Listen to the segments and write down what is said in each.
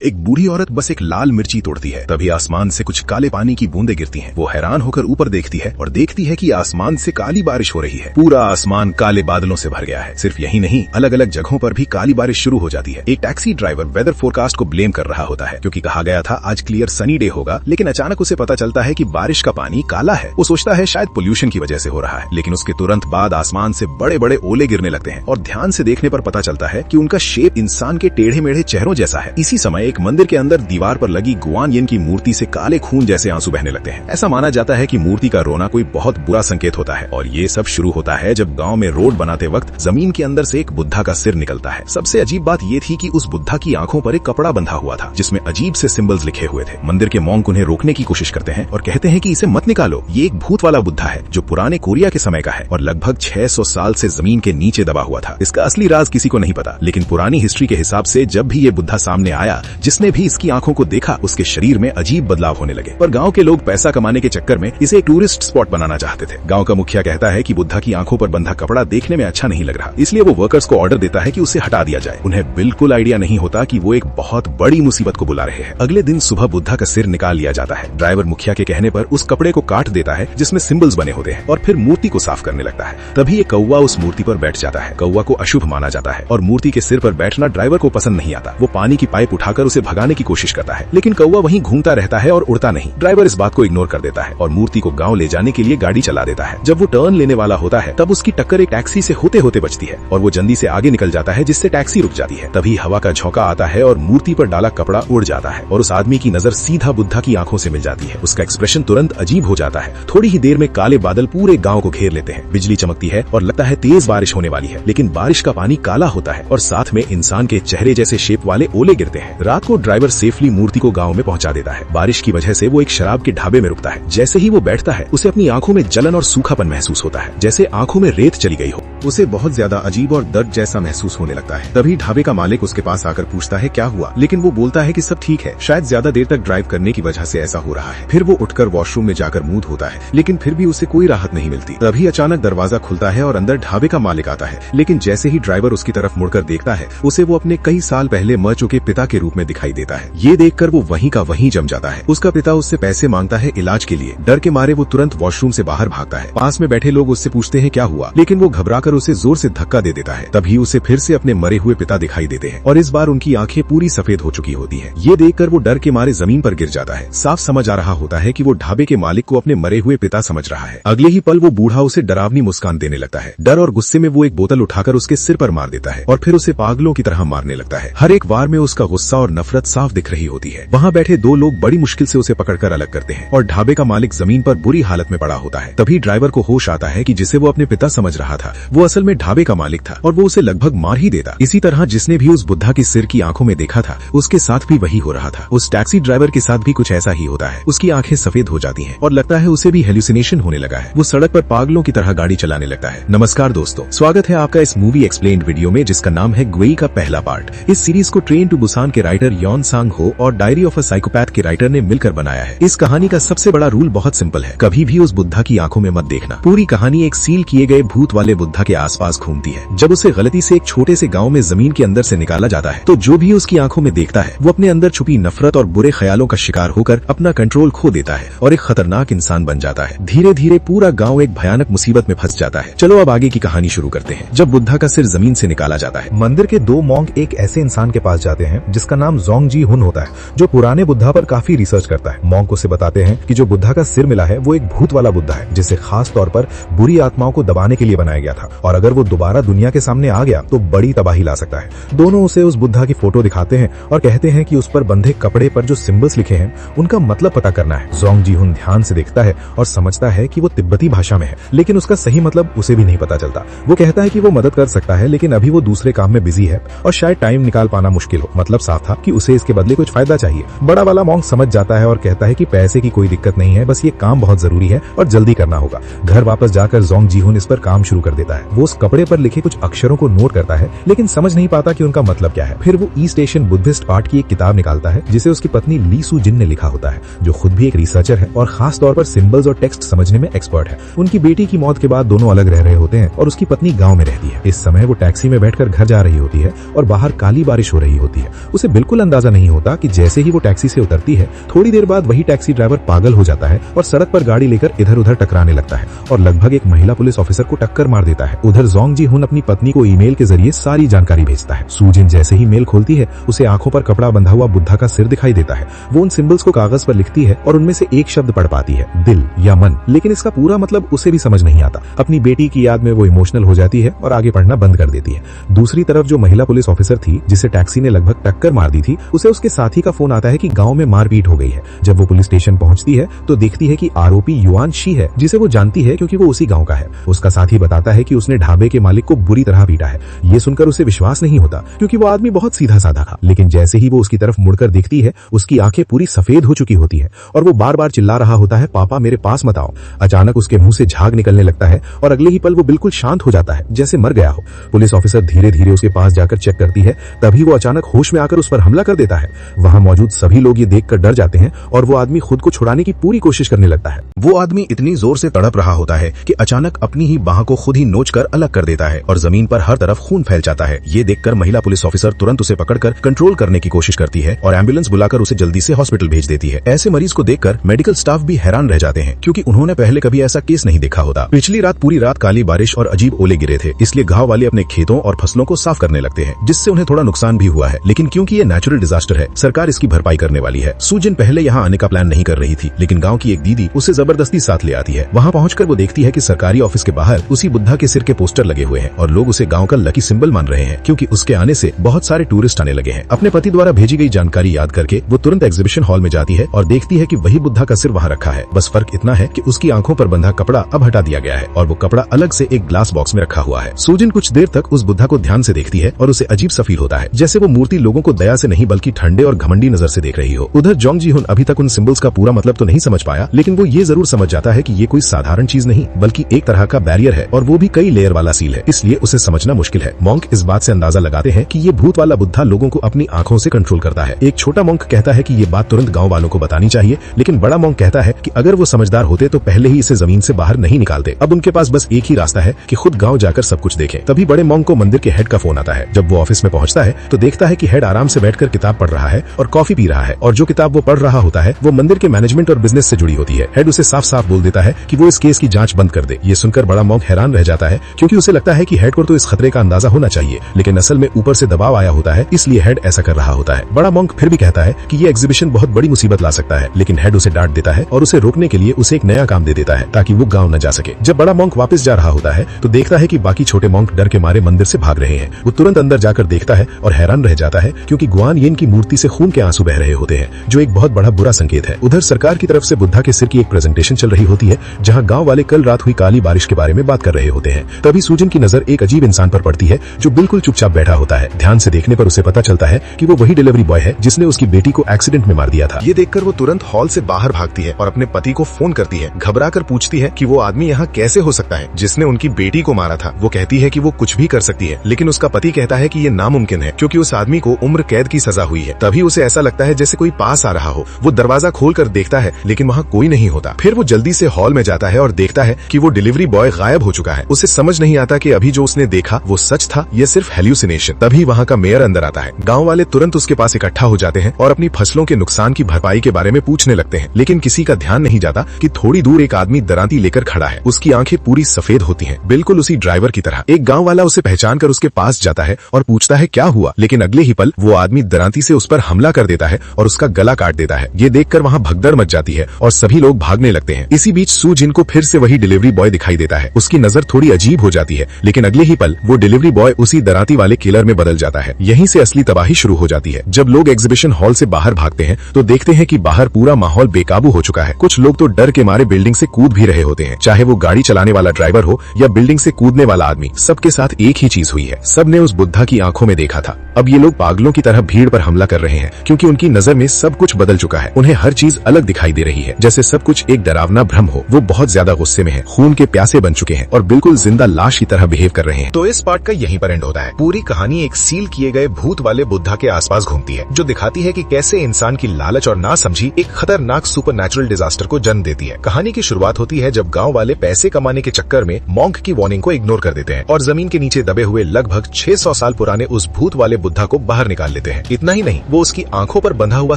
एक बूढ़ी औरत बस एक लाल मिर्ची तोड़ती है, तभी आसमान से कुछ काले पानी की बूंदें गिरती हैं। वो हैरान होकर ऊपर देखती है और देखती है कि आसमान से काली बारिश हो रही है। पूरा आसमान काले बादलों से भर गया है। सिर्फ यही नहीं, अलग अलग जगहों पर भी काली बारिश शुरू हो जाती है। एक टैक्सी ड्राइवर वेदर फोरकास्ट को ब्लेम कर रहा होता है, क्योंकि कहा गया था आज क्लियर सनी डे होगा, लेकिन अचानक उसे पता चलता है कि बारिश का पानी काला है। वो सोचता है शायद पोल्यूशन की वजह से हो रहा है, लेकिन उसके तुरंत बाद आसमान से बड़े बड़े ओले गिरने लगते हैं और ध्यान से देखने पर पता चलता है कि उनका शेप इंसान के टेढ़े मेढ़े चेहरों जैसा है। इसी समय एक मंदिर के अंदर दीवार पर लगी गुआन यिन की मूर्ति से काले खून जैसे आंसू बहने लगते हैं। ऐसा माना जाता है कि मूर्ति का रोना कोई बहुत बुरा संकेत होता है, और ये सब शुरू होता है जब गांव में रोड बनाते वक्त जमीन के अंदर से एक बुद्धा का सिर निकलता है। सबसे अजीब बात ये थी कि उस बुद्धा की आंखों पर एक कपड़ा बंधा हुआ था जिसमें अजीब से सिंबल्स लिखे हुए थे। मंदिर के मॉन्क उन्हें रोकने की कोशिश करते हैं और कहते हैं कि इसे मत निकालो, ये एक भूत वाला बुद्धा है जो पुराने कोरिया के समय का है और लगभग 600 साल से जमीन के नीचे दबा हुआ था। इसका असली राज किसी को नहीं पता, लेकिन पुरानी हिस्ट्री के हिसाब से जब भी ये बुद्धा सामने आया, जिसने भी इसकी आंखों को देखा उसके शरीर में अजीब बदलाव होने लगे। पर गांव के लोग पैसा कमाने के चक्कर में इसे एक टूरिस्ट स्पॉट बनाना चाहते थे। गांव का मुखिया कहता है कि बुद्धा की आंखों पर बंधा कपड़ा देखने में अच्छा नहीं लग रहा, इसलिए वो वर्कर्स को ऑर्डर देता है कि उसे हटा दिया जाए। उन्हें बिल्कुल आइडिया नहीं होता कि वो एक बहुत बड़ी मुसीबत को बुला रहे हैं। अगले दिन सुबह बुद्धा का सिर निकाल लिया जाता है। ड्राइवर मुखिया के कहने पर उस कपड़े को काट देता है जिसमें सिंबल्स बने होते हैं और फिर मूर्ति को साफ करने लगता है। तभी एक कौवा उस मूर्ति पर बैठ जाता है। कौवा को अशुभ माना जाता है और मूर्ति के सिर पर बैठना ड्राइवर को पसंद नहीं आता। वो पानी की पाइप उठाकर उसे भगाने की कोशिश करता है, लेकिन कौवा वहीं घूमता रहता है और उड़ता नहीं। ड्राइवर इस बात को इग्नोर कर देता है और मूर्ति को गांव ले जाने के लिए गाड़ी चला देता है। जब वो टर्न लेने वाला होता है तब उसकी टक्कर एक टैक्सी से होते होते बचती है और वो जल्दी से आगे निकल जाता है, जिससे टैक्सी रुक जाती है। तभी हवा का झोंका आता है और मूर्ति पर डाला कपड़ा उड़ जाता है और उस आदमी की नजर सीधा बुद्धा की आंखों से मिल जाती है। उसका एक्सप्रेशन तुरंत अजीब हो जाता है। थोड़ी ही देर में काले बादल पूरे गांव को घेर लेते हैं। बिजली चमकती है और लगता है तेज बारिश होने वाली है, लेकिन बारिश का पानी काला होता है और साथ में इंसान के चेहरे जैसे शेप वाले ओले गिरते हैं। रात को ड्राइवर सेफली मूर्ति को गांव में पहुंचा देता है। बारिश की वजह से वो एक शराब के ढाबे में रुकता है। जैसे ही वो बैठता है उसे अपनी आंखों में जलन और सूखापन महसूस होता है, जैसे आंखों में रेत चली गई हो। उसे बहुत ज्यादा अजीब और दर्द जैसा महसूस होने लगता है। तभी ढाबे का मालिक उसके पास आकर पूछता है क्या हुआ, लेकिन वो बोलता है कि सब ठीक है, शायद ज्यादा देर तक ड्राइव करने की वजह से ऐसा हो रहा है। फिर वो उठकर वॉशरूम में जाकर मुंह धोता है, लेकिन फिर भी उसे कोई राहत नहीं मिलती। तभी अचानक दरवाजा खुलता है और अंदर ढाबे का मालिक आता है, लेकिन जैसे ही ड्राइवर उसकी तरफ मुड़कर देखता है उसे वो अपने कई साल पहले मर चुके पिता के रूप में दिखाई देता है। ये देखकर वो वहीं का वहीं जम जाता है। उसका पिता उससे पैसे मांगता है इलाज के लिए। डर के मारे वो तुरंत वॉशरूम से बाहर भागता है। पास में बैठे लोग उससे पूछते हैं क्या हुआ, लेकिन वो घबराकर उसे जोर से धक्का दे देता है। तभी उसे फिर से अपने मरे हुए पिता दिखाई देते हैं और इस बार उनकी आंखें पूरी सफेद हो चुकी होती है। ये देखकर वो डर के मारे जमीन पर गिर जाता है। साफ समझ आ रहा होता है कि वो ढाबे के मालिक को अपने मरे हुए पिता समझ रहा है। अगले ही पल वो बूढ़ा उसे डरावनी मुस्कान देने लगता है। डर और गुस्से में वो एक बोतल उठाकर उसके सिर पर मार देता है और फिर उसे पागलों की तरह मारने लगता है। हर एक वार में उसका गुस्सा और नफरत साफ दिख रही होती है। वहाँ बैठे दो लोग बड़ी मुश्किल से उसे पकड़कर अलग करते हैं और ढाबे का मालिक जमीन पर बुरी हालत में पड़ा होता है। तभी ड्राइवर को होश आता है कि जिसे वो अपने पिता समझ रहा था वो असल में ढाबे का मालिक था और वो उसे लगभग मार ही देता। इसी तरह जिसने भी उस बुद्धा की सिर की आंखों में देखा था उसके साथ भी वही हो रहा था। उस टैक्सी ड्राइवर के साथ भी कुछ ऐसा ही होता है। उसकी आंखें सफेद हो जाती हैं और लगता है उसे भी हेलुसिनेशन होने लगा है। वो सड़क पर पागलों की तरह गाड़ी चलाने लगता है। नमस्कार दोस्तों, स्वागत है आपका इस मूवी एक्सप्लेन्ड वीडियो में, जिसका नाम है ग्वेई का पहला पार्ट। इस सीरीज को ट्रेन टू बुसान के राइटर यॉन सांग हो और डायरी ऑफ अ साइकोपैथ के राइटर ने मिलकर बनाया है। इस कहानी का सबसे बड़ा रूल बहुत सिंपल है, कभी भी उस बुद्धा की आंखों में मत देखना। पूरी कहानी एक सील किए गए भूत वाले बुद्धा के आसपास घूमती है। जब उसे गलती से एक छोटे से गांव में जमीन के अंदर से निकाला जाता है तो जो भी उसकी आंखों में देखता है वो अपने अंदर छुपी नफरत और बुरे ख्यालों का शिकार होकर अपना कंट्रोल खो देता है और एक खतरनाक इंसान बन जाता है। धीरे धीरे पूरा गांव एक भयानक मुसीबत में फंस जाता है। चलो अब आगे की कहानी शुरू करते हैं। जब बुद्धा का सिर जमीन से निकाला जाता है, मंदिर के दो मॉन्क एक ऐसे इंसान के पास जाते हैं जिसका नाम जोंग जी हुन होता है, जो पुराने बुद्धा पर काफी रिसर्च करता है। मॉन्क उसे बताते हैं कि जो बुद्धा का सिर मिला है वो एक भूत वाला बुद्धा है, जिसे खास तौर पर बुरी आत्माओं को दबाने के लिए बनाया गया था और अगर वो दोबारा दुनिया के सामने आ गया तो बड़ी तबाही ला सकता है। दोनों उसे उस बुद्धा की फोटो दिखाते हैं और कहते हैं कि उस पर बंधे कपड़े पर जो सिंबल्स लिखे हैं उनका मतलब पता करना है। जोंग जी हुन ध्यान से देखता है और समझता है कि वो तिब्बती भाषा में है, लेकिन उसका सही मतलब उसे भी नहीं पता चलता। वो कहता है कि वो मदद कर सकता है, लेकिन अभी वो दूसरे काम में बिजी है और शायद टाइम निकाल पाना मुश्किल हो। मतलब साफ था कि उसे इसके बदले कुछ फायदा चाहिए। बड़ा वाला मॉन्क समझ जाता है और कहता है कि पैसे की कोई दिक्कत नहीं है, बस ये काम बहुत जरूरी है और जल्दी करना होगा। घर वापस जाकर जोंग जी हुन इस पर काम शुरू कर देता है। वो उस कपड़े पर लिखे कुछ अक्षरों को नोट करता है, लेकिन समझ नहीं पाता कि उनका मतलब क्या है। फिर वो ईस्ट एशियन बुद्धिस्ट आर्ट की एक किताब निकालता है जिसे उसकी पत्नी ली सू जिन ने लिखा होता है, जो खुद भी एक रिसर्चर है और खास तौर पर सिंबल्स और टेक्स्ट समझने में एक्सपर्ट है। उनकी बेटी की मौत के बाद दोनों अलग रह रहे होते हैं और उसकी पत्नी गाँव में रहती है। इस समय वो टैक्सी में बैठकर घर जा रही होती है और बाहर काली बारिश हो रही होती है। उसे बिल्कुल अंदाजा नहीं होता कि जैसे ही वो टैक्सी से उतरती है, थोड़ी देर बाद वही टैक्सी ड्राइवर पागल हो जाता है और सड़क पर गाड़ी लेकर इधर उधर टकराने लगता है और लगभग एक महिला पुलिस ऑफिसर को टक्कर मार देता है। उधर जोंग जी हुन अपनी पत्नी को ईमेल के जरिए सारी जानकारी भेजता है। सू जिन जैसे ही मेल खोलती है, उसे आंखों पर कपड़ा बंधा हुआ बुद्धा का सिर दिखाई देता है। वो उन सिंबल्स को कागज पर लिखती है और उनमें से एक शब्द पढ़ पाती है, दिल या मन, लेकिन इसका पूरा मतलब उसे भी समझ नहीं आता। अपनी बेटी की याद में वो इमोशनल हो जाती है और आगे पढ़ना बंद कर देती है। दूसरी तरफ जो महिला पुलिस ऑफिसर थी जिसे टैक्सी ने लगभग टक्कर मार दी थी, उसे उसके साथी का फोन आता है कि गांव में मारपीट हो गई है। जब वो पुलिस स्टेशन पहुंचती है तो देखती है कि आरोपी युआन शी है, जिसे वो जानती है क्योंकि वो उसी गांव का है। उसका साथी बताता है कि उसने ढाबे के मालिक को बुरी तरह पीटा है। ये सुनकर उसे विश्वास नहीं होता क्योंकि वो आदमी बहुत सीधा साधा था, लेकिन जैसे ही वो उसकी तरफ मुड़कर देखती है, उसकी आंखें पूरी सफेद हो चुकी होती है और वो बार बार चिल्ला रहा होता है, पापा मेरे पास मत आओ। अचानक उसके मुंह से झाग निकलने लगता है और अगले ही पल वो बिल्कुल शांत हो जाता है, जैसे मर गया हो। पुलिस ऑफिसर धीरे धीरे उसके पास जाकर चेक करती है, तभी वो अचानक होश में आकर उस पर हमला कर देता है। वहां मौजूद सभी लोग ये देखकर डर जाते हैं और वो आदमी खुद को छुड़ाने की पूरी कोशिश करने लगता है। वो आदमी इतनी जोर से तड़प रहा होता है कि अचानक अपनी ही बाह को खुद ही नोचकर अलग कर देता है और जमीन पर हर तरफ खून फैल जाता है। ये देखकर महिला पुलिस ऑफिसर तुरंत उसे पकड़कर कंट्रोल करने की कोशिश करती है और एम्बुलेंस बुलाकर उसे जल्दी से हॉस्पिटल भेज देती है। ऐसे मरीज को देखकर मेडिकल स्टाफ भी हैरान रह जाते हैं क्योंकि उन्होंने पहले कभी ऐसा केस नहीं देखा होता। पिछली रात पूरी रात काली बारिश और अजीब ओले गिरे थे, इसलिए गांव वाले अपने खेतों और फसलों को साफ करने लगते हैं, जिससे उन्हें थोड़ा नुकसान भी हुआ है। लेकिन क्योंकि ये नेचुरल डिजास्टर है, सरकार इसकी भरपाई करने वाली है। सू जिन पहले यहाँ आने का प्लान नहीं कर रही थी, लेकिन गाँव की एक दीदी उसे जबरदस्ती साथ ले आती है। वहाँ पहुंचकर वो देखती है कि सरकारी ऑफिस के बाहर उसी बुद्धा के सिर के पोस्टर लगे हुए हैं और लोग उसे गांव का लकी सिंबल मान रहे हैं क्योंकि उसके आने से बहुत सारे टूरिस्ट आने लगे हैं। अपने पति द्वारा भेजी गई जानकारी याद करके वो तुरंत एग्जीबिशन हॉल में जाती है और देखती है कि वही बुद्धा का सिर वहाँ रखा है। बस फर्क इतना है कि उसकी आंखों पर बंधा कपड़ा अब हटा दिया गया है और वो कपड़ा अलग से एक ग्लास बॉक्स में रखा हुआ है। सू जिन कुछ देर तक उस बुद्धा को ध्यान से देखती है और उसे अजीब सा फील होता है, जैसे वो मूर्ति लोगों को दया से नहीं बल्कि ठंडे और घमंडी नजर से देख रही हो। उधर जोंग जी हुन अभी तक उन सिंबल्स का पूरा मतलब तो नहीं समझ पाया, लेकिन वो ये जरूर समझ जाता है कि ये कोई साधारण चीज नहीं बल्कि एक तरह का बैरियर है और वो भी कई लेयर वाला सील है, इसलिए उसे समझना मुश्किल है। मॉन्क इस बात से अंदाजा लगाते हैं कि ये भूत वाला बुद्धा लोगों को अपनी आंखों से कंट्रोल करता है। एक छोटा मॉन्क कहता है कि ये बात तुरंत गांव वालों को बतानी चाहिए, लेकिन बड़ा मॉन्क कहता है कि अगर वो समझदार होते तो पहले ही इसे जमीन से बाहर नहीं निकालते। अब उनके पास बस एक ही रास्ता है कि खुद गांव जाकर सब कुछ देखें। तभी बड़े मॉन्क को मंदिर के हेड का फोन आता है। जब वो ऑफिस में पहुंचता है तो देखता है कि हेड आराम से बैठकर किताब पढ़ रहा है और कॉफी पी रहा है, और जो किताब वो पढ़ रहा होता है वो मंदिर के मैनेजमेंट और बिजनेस से जुड़ी होती है। हेड उसे साफ साफ बोल देता है कि वो इस केस की जांच बंद कर दे। ये सुनकर बड़ा मॉन्क हैरान रह जाता है क्योंकि उसे लगता है कि हेड को तो इस खतरे का अंदाजा होना चाहिए, लेकिन असल में ऊपर से दबाव आया होता है, इसलिए हेड ऐसा कर रहा होता है। बड़ा मॉन्क फिर भी कहता है कि ये एग्जीबिशन बहुत बड़ी मुसीबत ला सकता है, लेकिन हेड उसे डांट देता है और उसे रोकने के लिए उसे एक नया काम दे देता है ताकि वो गांव न जा सके। जब बड़ा मॉन्क वापस जा रहा होता है तो देखता है कि बाकी छोटे मॉन्क डर के मारे मंदिर से भाग रहे हैं। वो तुरंत अंदर जाकर देखता है और हैरान रह जाता है क्योंकि गुआन येन की मूर्ति से खून के आंसू बह रहे होते हैं, जो एक बहुत बड़ा बुरा संकेत है। उधर सरकार की तरफ से बुद्धा के सिर की एक प्रेजेंटेशन चल रही होती है जहां गांव वाले कल रात हुई काली बारिश के बारे में बात कर रहे होते हैं। तभी सू जिन की नजर एक अजीब इंसान पर पड़ती है जो बिल्कुल चुपचाप बैठा होता है। ध्यान से देखने पर उसे पता चलता है कि वो वही डिलीवरी बॉय है जिसने उसकी बेटी को एक्सीडेंट में मार दिया था। ये देखकर वो तुरंत हॉल से बाहर भागती है और अपने पति को फोन करती है। घबराकर पूछती है कि वो आदमी यहाँ कैसे हो सकता है जिसने उनकी बेटी को मारा था। वो कहती है कि वो कुछ भी कर सकती है, लेकिन उसका पति कहता है कि ये नामुमकिन है क्योंकि उस आदमी को उम्र कैद की सजा हुई है। तभी उसे ऐसा लगता है जैसे कोई पास आ रहा हो। वो दरवाजा खोलकर देखता है लेकिन वहाँ कोई नहीं होता। फिर वो जल्दी से हॉल में जाता है और देखता है कि वो डिलीवरी बॉय गायब हो चुका है। उसे समझ नहीं आता कि अभी जो उसने देखा वो सच था या सिर्फ हेल्यूसिनेशन। तभी वहाँ का मेयर अंदर आता है। गाँव वाले तुरंत उसके पास इकट्ठा हो जाते हैं और अपनी फसलों के नुकसान की भरपाई के बारे में पूछने लगते हैं, लेकिन किसी का ध्यान नहीं जाता कि थोड़ी दूर एक आदमी दरांती लेकर खड़ा है। उसकी आंखें पूरी सफेद होती हैं, बिल्कुल उसी ड्राइवर की तरह। एक गाँव वाला उसे पहचान कर उसके पास जाता है और पूछता है क्या हुआ, लेकिन अगले ही पल वो आदमी दरांती से उस पर हमला कर देता है और उसका गला काट देता है। ये देखकर वहाँ भगदड़ मच जाती है और सभी लोग भागने लगते हैं। इसी बीच सू जिन को फिर से वही डिलीवरी बॉय दिखाई देता है। उसकी नजर थोड़ी अजीब हो जाती है, लेकिन अगले ही पल वो डिलीवरी बॉय उसी दरांती वाले किलर में बदल जाता है। यहीं से असली तबाही शुरू हो जाती है। जब लोग एग्जीबिशन हॉल से बाहर भागते हैं तो देखते हैं कि बाहर पूरा माहौल बेकाबू हो चुका है। कुछ लोग तो डर के मारे बिल्डिंग से कूद भी रहे होते हैं, चाहे वो गाड़ी चलाने वाला ड्राइवर हो या बिल्डिंग से कूदने वाला आदमी। सबके साथ एक ही चीज हुई है, सबने उस बुद्धा की आंखों में देखा था। अब ये लोग पागलों की तरह भीड़ पर हमला कर रहे हैं क्योंकि उनकी नजर में सब कुछ बदल चुका है। उन्हें हर चीज अलग दिखाई दे रही है, जैसे सब कुछ एक डरावना भ्रम हो। वो बहुत ज्यादा गुस्से में है, खून के प्यासे बन चुके हैं और बिल्कुल जिंदा जिंदा लाश की तरह बिहेव कर रहे हैं। तो इस पार्ट का यहीं पर एंड होता है। पूरी कहानी एक सील किए गए भूत वाले बुद्धा के आसपास घूमती है, जो दिखाती है कि कैसे इंसान की लालच और नासमझी एक खतरनाक सुपरनैचुरल डिजास्टर को जन्म देती है। कहानी की शुरुआत होती है जब गांव वाले पैसे कमाने के चक्कर में मॉन्क की वार्निंग को इग्नोर कर देते हैं और जमीन के नीचे दबे हुए लगभग 600 साल पुराने उस भूत वाले बुद्धा को बाहर निकाल लेते हैं। इतना ही नहीं, वो उसकी आंखों पर बंधा हुआ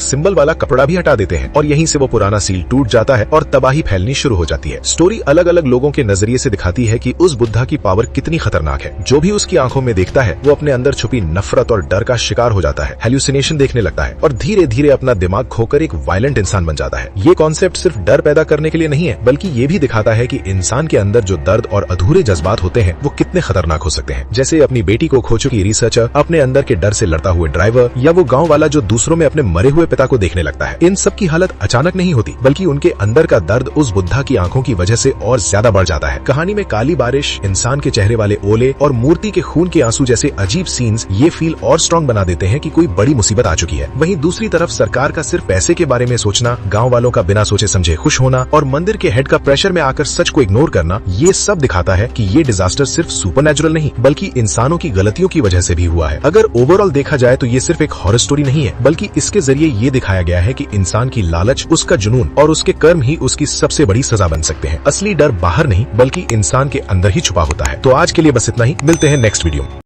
सिंबल वाला कपड़ा भी हटा देते हैं और यहीं से वो पुराना सील टूट जाता है और तबाही फैलनी शुरू हो जाती है। स्टोरी अलग अलग लोगों के नजरिए से दिखाती है कि उस बुद्धा की पावर कितनी खतरनाक है। जो भी उसकी आंखों में देखता है वो अपने अंदर छुपी नफरत और डर का शिकार हो जाता है, हेल्यूसिनेशन देखने लगता है और धीरे धीरे अपना दिमाग खोकर एक वायलेंट इंसान बन जाता है। ये कॉन्सेप्ट सिर्फ डर पैदा करने के लिए नहीं है, बल्कि ये भी दिखाता है कि इंसान के अंदर जो दर्द और अधूरे जज्बात होते हैं वो कितने खतरनाक हो सकते हैं। जैसे अपनी बेटी को खो चुकी रिसर्चर, अपने अंदर के डर से लड़ता हुए ड्राइवर, या वो गांव वाला जो दूसरों में अपने मरे हुए पिता को देखने लगता है। इन सब की हालत अचानक नहीं होती, बल्कि उनके अंदर का दर्द उस बुद्धा की आंखों की वजह से और ज्यादा बढ़ जाता है। कहानी में काली बारिश, इंसान के चेहरे वाले ओले और मूर्ति के खून के आंसू जैसे अजीब सीन्स ये फील और स्ट्रॉन्ग बना देते हैं कि कोई बड़ी मुसीबत आ चुकी है। वहीं दूसरी तरफ सरकार का सिर्फ पैसे के बारे में सोचना, गांव वालों का बिना सोचे समझे खुश होना और मंदिर के हेड का प्रेशर में आकर सच को इग्नोर करना, ये सब दिखाता है कि ये डिजास्टर सिर्फ सुपरनैचुरल नहीं बल्कि इंसानों की गलतियों की वजह से भी हुआ है। अगर ओवरऑल देखा जाए तो ये सिर्फ एक हॉरर स्टोरी नहीं है, बल्कि इसके जरिए ये दिखाया गया है कि इंसान की लालच, उसका जुनून और उसके कर्म ही उसकी सबसे बड़ी सजा बन सकते हैं। असली डर बाहर नहीं बल्कि इंसान के अंदर ही छुपा होता है। तो आज के लिए बस इतना ही, मिलते हैं नेक्स्ट वीडियो में।